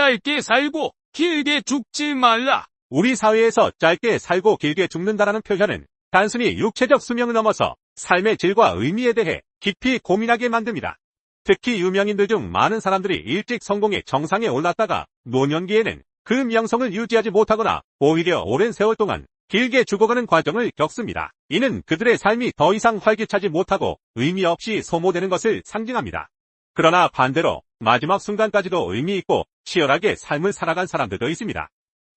짧게 살고 길게 죽지 말라. 우리 사회에서 짧게 살고 길게 죽는다라는 표현은 단순히 육체적 수명을 넘어서 삶의 질과 의미에 대해 깊이 고민하게 만듭니다. 특히 유명인들 중 많은 사람들이 일찍 성공의 정상에 올랐다가 노년기에는 그 명성을 유지하지 못하거나 오히려 오랜 세월 동안 길게 죽어가는 과정을 겪습니다. 이는 그들의 삶이 더 이상 활기차지 못하고 의미 없이 소모되는 것을 상징합니다. 그러나 반대로 마지막 순간까지도 의미 있고 치열하게 삶을 살아간 사람들도 있습니다.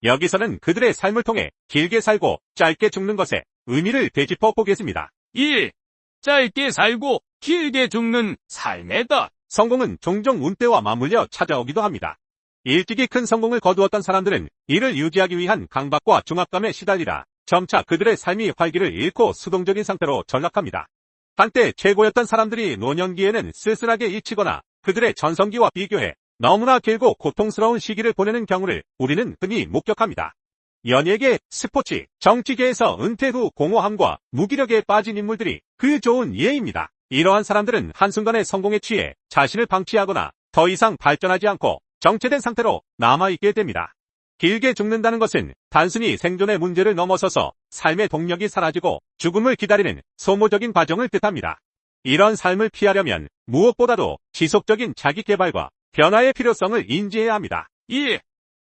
여기서는 그들의 삶을 통해 길게 살고 짧게 죽는 것에 의미를 되짚어 보겠습니다. 1. 짧게 살고 길게 죽는 삶의 덫. 성공은 종종 운때와 맞물려 찾아오기도 합니다. 일찍이 큰 성공을 거두었던 사람들은 이를 유지하기 위한 강박과 중압감에 시달리다 점차 그들의 삶이 활기를 잃고 수동적인 상태로 전락합니다. 한때 최고였던 사람들이 노년기에는 쓸쓸하게 잊히거나 그들의 전성기와 비교해 너무나 길고 고통스러운 시기를 보내는 경우를 우리는 흔히 목격합니다. 연예계, 스포츠, 정치계에서 은퇴 후 공허함과 무기력에 빠진 인물들이 그 좋은 예입니다. 이러한 사람들은 한순간에 성공에 취해 자신을 방치하거나 더 이상 발전하지 않고 정체된 상태로 남아있게 됩니다. 길게 죽는다는 것은 단순히 생존의 문제를 넘어서서 삶의 동력이 사라지고 죽음을 기다리는 소모적인 과정을 뜻합니다. 이런 삶을 피하려면 무엇보다도 지속적인 자기개발과 변화의 필요성을 인지해야 합니다. 2.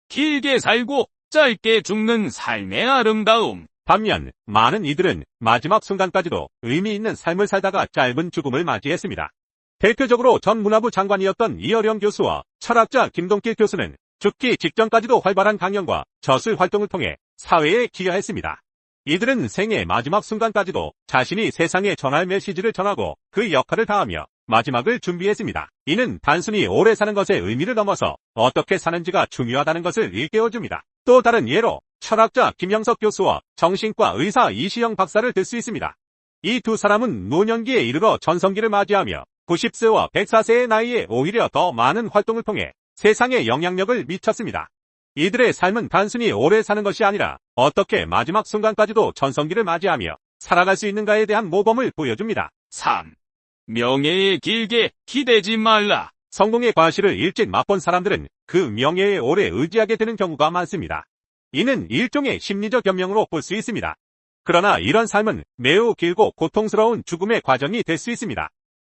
길게 살고 짧게 죽는 삶의 아름다움. 반면 많은 이들은 마지막 순간까지도 의미 있는 삶을 살다가 짧은 죽음을 맞이했습니다. 대표적으로 전 문화부 장관이었던 이어령 교수와 철학자 김동길 교수는 죽기 직전까지도 활발한 강연과 저술 활동을 통해 사회에 기여했습니다. 이들은 생의 마지막 순간까지도 자신이 세상에 전할 메시지를 전하고 그 역할을 다하며 마지막을 준비했습니다. 이는 단순히 오래 사는 것의 의미를 넘어서 어떻게 사는지가 중요하다는 것을 일깨워줍니다. 또 다른 예로 철학자 김영석 교수와 정신과 의사 이시영 박사를 들 수 있습니다. 이 두 사람은 노년기에 이르러 전성기를 맞이하며 90세와 104세의 나이에 오히려 더 많은 활동을 통해 세상에 영향력을 미쳤습니다. 이들의 삶은 단순히 오래 사는 것이 아니라 어떻게 마지막 순간까지도 전성기를 맞이하며 살아갈 수 있는가에 대한 모범을 보여줍니다. 3. 명예에 길게 기대지 말라. 성공의 과실을 일찍 맛본 사람들은 그 명예에 오래 의지하게 되는 경우가 많습니다. 이는 일종의 심리적 변명으로 볼 수 있습니다. 그러나 이런 삶은 매우 길고 고통스러운 죽음의 과정이 될 수 있습니다.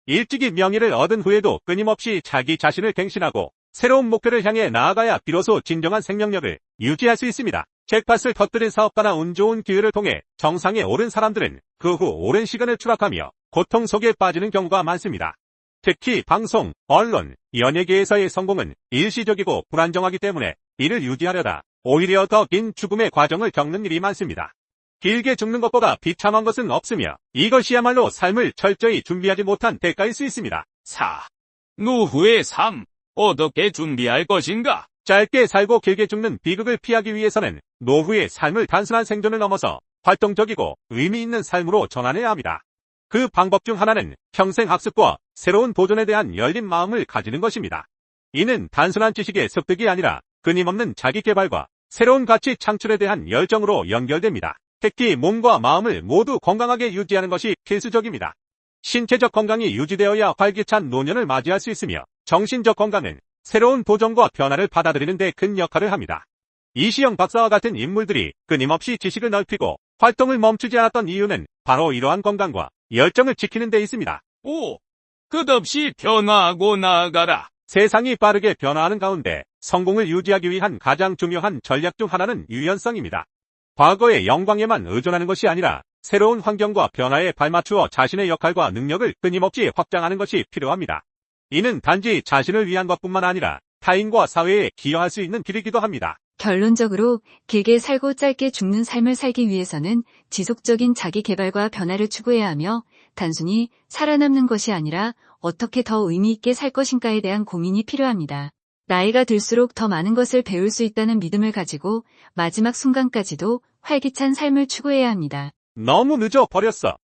일찍이 명예를 얻은 후에도 끊임없이 자기 자신을 갱신하고 새로운 목표를 향해 나아가야 비로소 진정한 생명력을 유지할 수 있습니다. 잭팟을 터뜨린 사업가나 운 좋은 기회를 통해 정상에 오른 사람들은 그 후 오랜 시간을 추락하며 고통 속에 빠지는 경우가 많습니다. 특히 방송, 언론, 연예계에서의 성공은 일시적이고 불안정하기 때문에 이를 유지하려다 오히려 더 긴 죽음의 과정을 겪는 일이 많습니다. 길게 죽는 것보다 비참한 것은 없으며 이것이야말로 삶을 철저히 준비하지 못한 대가일 수 있습니다. 4. 노후의 삶. 어떻게 준비할 것인가? 짧게 살고 길게 죽는 비극을 피하기 위해서는 노후의 삶을 단순한 생존을 넘어서 활동적이고 의미 있는 삶으로 전환해야 합니다. 그 방법 중 하나는 평생 학습과 새로운 도전에 대한 열린 마음을 가지는 것입니다. 이는 단순한 지식의 습득이 아니라 끊임없는 자기 개발과 새로운 가치 창출에 대한 열정으로 연결됩니다. 특히 몸과 마음을 모두 건강하게 유지하는 것이 필수적입니다. 신체적 건강이 유지되어야 활기찬 노년을 맞이할 수 있으며 정신적 건강은 새로운 도전과 변화를 받아들이는 데 큰 역할을 합니다. 이시영 박사와 같은 인물들이 끊임없이 지식을 넓히고 활동을 멈추지 않았던 이유는 바로 이러한 건강과 열정을 지키는 데 있습니다. 5. 끝없이 변화하고 나아가라. 세상이 빠르게 변화하는 가운데 성공을 유지하기 위한 가장 중요한 전략 중 하나는 유연성입니다. 과거의 영광에만 의존하는 것이 아니라 새로운 환경과 변화에 발맞추어 자신의 역할과 능력을 끊임없이 확장하는 것이 필요합니다. 이는 단지 자신을 위한 것뿐만 아니라 타인과 사회에 기여할 수 있는 길이기도 합니다. 결론적으로 길게 살고 짧게 죽는 삶을 살기 위해서는 지속적인 자기 개발과 변화를 추구해야 하며 단순히 살아남는 것이 아니라 어떻게 더 의미 있게 살 것인가에 대한 고민이 필요합니다. 나이가 들수록 더 많은 것을 배울 수 있다는 믿음을 가지고 마지막 순간까지도 활기찬 삶을 추구해야 합니다. 너무 늦어버렸어.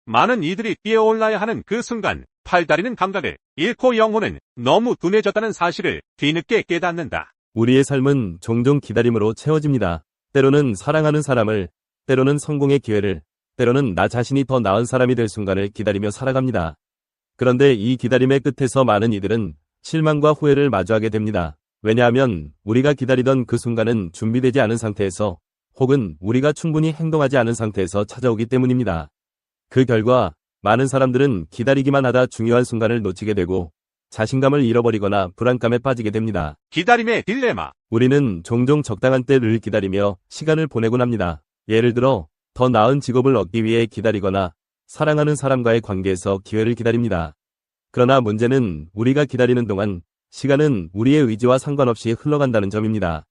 많은 이들이 뛰어올라야 하는 그 순간 팔다리는 감각을 잃고 영혼은 너무 둔해졌다는 사실을 뒤늦게 깨닫는다. 우리의 삶은 종종 기다림으로 채워집니다. 때로는 사랑하는 사람을, 때로는 성공의 기회를, 때로는 나 자신이 더 나은 사람이 될 순간을 기다리며 살아갑니다. 그런데 이 기다림의 끝에서 많은 이들은 실망과 후회를 마주하게 됩니다. 왜냐하면 우리가 기다리던 그 순간은 준비되지 않은 상태에서 혹은 우리가 충분히 행동하지 않은 상태에서 찾아오기 때문입니다. 그 결과 많은 사람들은 기다리기만 하다 중요한 순간을 놓치게 되고 자신감을 잃어버리거나 불안감에 빠지게 됩니다. 기다림의 딜레마. 우리는 종종 적당한 때를 기다리며 시간을 보내곤 합니다. 예를 들어 더 나은 직업을 얻기 위해 기다리거나 사랑하는 사람과의 관계에서 기회를 기다립니다. 그러나 문제는 우리가 기다리는 동안 시간은 우리의 의지와 상관없이 흘러간다는 점입니다.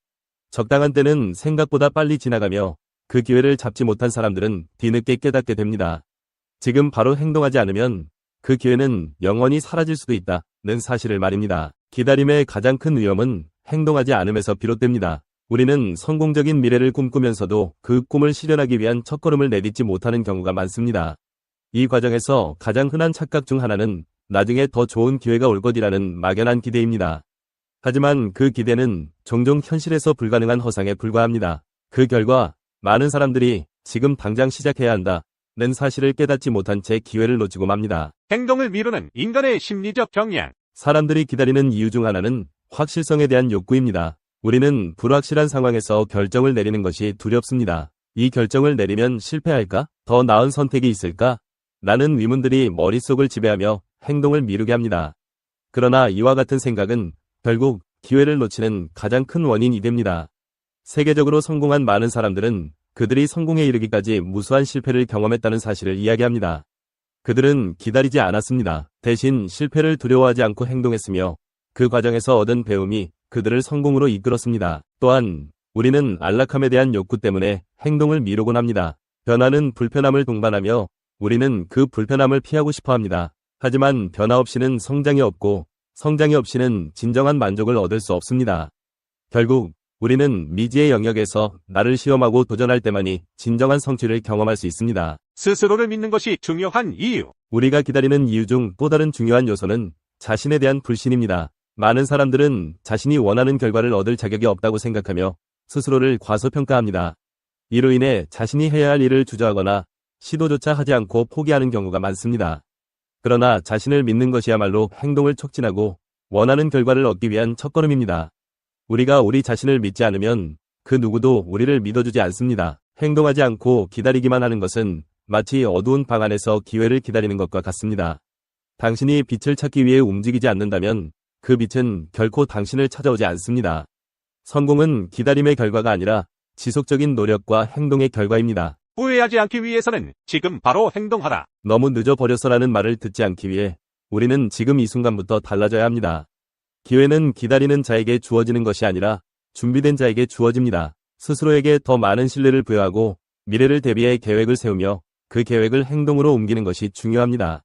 적당한 때는 생각보다 빨리 지나가며 그 기회를 잡지 못한 사람들은 뒤늦게 깨닫게 됩니다. 지금 바로 행동하지 않으면 그 기회는 영원히 사라질 수도 있다는 사실을 말입니다. 기다림의 가장 큰 위험은 행동하지 않음에서 비롯됩니다. 우리는 성공적인 미래를 꿈꾸면서도 그 꿈을 실현하기 위한 첫걸음을 내딛지 못하는 경우가 많습니다. 이 과정에서 가장 흔한 착각 중 하나는 나중에 더 좋은 기회가 올 것이라는 막연한 기대입니다. 하지만 그 기대는 종종 현실에서 불가능한 허상에 불과합니다. 그 결과 많은 사람들이 지금 당장 시작해야 한다는 사실을 깨닫지 못한 채 기회를 놓치고 맙니다. 행동을 미루는 인간의 심리적 경향. 사람들이 기다리는 이유 중 하나는 확실성에 대한 욕구입니다. 우리는 불확실한 상황에서 결정을 내리는 것이 두렵습니다. 이 결정을 내리면 실패할까? 더 나은 선택이 있을까? 라는 의문들이 머릿속을 지배하며 행동을 미루게 합니다. 그러나 이와 같은 생각은 결국 기회를 놓치는 가장 큰 원인이 됩니다. 세계적으로 성공한 많은 사람들은 그들이 성공에 이르기까지 무수한 실패를 경험했다는 사실을 이야기합니다. 그들은 기다리지 않았습니다. 대신 실패를 두려워하지 않고 행동했으며 그 과정에서 얻은 배움이 그들을 성공으로 이끌었습니다. 또한 우리는 안락함에 대한 욕구 때문에 행동을 미루곤 합니다. 변화는 불편함을 동반하며 우리는 그 불편함을 피하고 싶어 합니다. 하지만 변화 없이는 성장이 없고 성장이 없이는 진정한 만족을 얻을 수 없습니다. 결국 우리는 미지의 영역에서 나를 시험하고 도전할 때만이 진정한 성취를 경험할 수 있습니다. 스스로를 믿는 것이 중요한 이유. 우리가 기다리는 이유 중 또 다른 중요한 요소는 자신에 대한 불신입니다. 많은 사람들은 자신이 원하는 결과를 얻을 자격이 없다고 생각하며 스스로를 과소평가합니다. 이로 인해 자신이 해야 할 일을 주저하거나 시도조차 하지 않고 포기하는 경우가 많습니다. 그러나 자신을 믿는 것이야말로 행동을 촉진하고 원하는 결과를 얻기 위한 첫걸음입니다. 우리가 우리 자신을 믿지 않으면 그 누구도 우리를 믿어주지 않습니다. 행동하지 않고 기다리기만 하는 것은 마치 어두운 방 안에서 기회를 기다리는 것과 같습니다. 당신이 빛을 찾기 위해 움직이지 않는다면 그 빛은 결코 당신을 찾아오지 않습니다. 성공은 기다림의 결과가 아니라 지속적인 노력과 행동의 결과입니다. 후회하지 않기 위해서는 지금 바로 행동하라. 너무 늦어버렸어라는 말을 듣지 않기 위해 우리는 지금 이 순간부터 달라져야 합니다. 기회는 기다리는 자에게 주어지는 것이 아니라 준비된 자에게 주어집니다. 스스로에게 더 많은 신뢰를 부여하고 미래를 대비해 계획을 세우며 그 계획을 행동으로 옮기는 것이 중요합니다.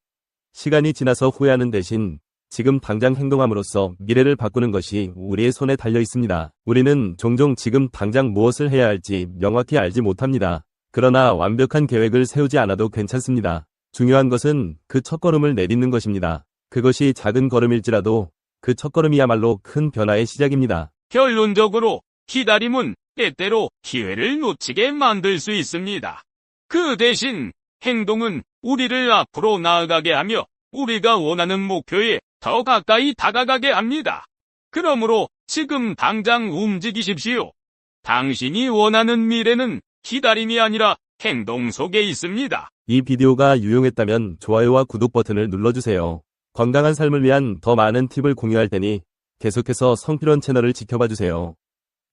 시간이 지나서 후회하는 대신 지금 당장 행동함으로써 미래를 바꾸는 것이 우리의 손에 달려 있습니다. 우리는 종종 지금 당장 무엇을 해야 할지 명확히 알지 못합니다. 그러나 완벽한 계획을 세우지 않아도 괜찮습니다. 중요한 것은 그 첫걸음을 내딛는 것입니다. 그것이 작은 걸음일지라도 그 첫걸음이야말로 큰 변화의 시작입니다. 결론적으로 기다림은 때때로 기회를 놓치게 만들 수 있습니다. 그 대신 행동은 우리를 앞으로 나아가게 하며 우리가 원하는 목표에 더 가까이 다가가게 합니다. 그러므로 지금 당장 움직이십시오. 당신이 원하는 미래는 기다림이 아니라 행동 속에 있습니다. 이 비디오가 유용했다면 좋아요와 구독 버튼을 눌러주세요. 건강한 삶을 위한 더 많은 팁을 공유할 테니 계속해서 성필원 채널을 지켜봐주세요.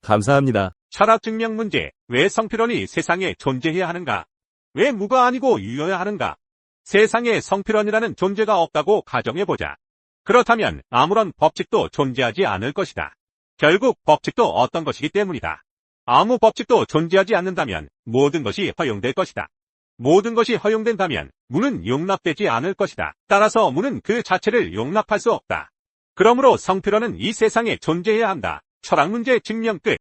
감사합니다. 철학 증명 문제. 왜 성필원이 세상에 존재해야 하는가? 왜 무가 아니고 유여야 하는가? 세상에 성필원이라는 존재가 없다고 가정해보자. 그렇다면 아무런 법칙도 존재하지 않을 것이다. 결국 법칙도 어떤 것이기 때문이다. 아무 법칙도 존재하지 않는다면 모든 것이 허용될 것이다. 모든 것이 허용된다면 무는 용납되지 않을 것이다. 따라서 무는 그 자체를 용납할 수 없다. 그러므로 성필원은 이 세상에 존재해야 한다. 철학 문제 증명 끝.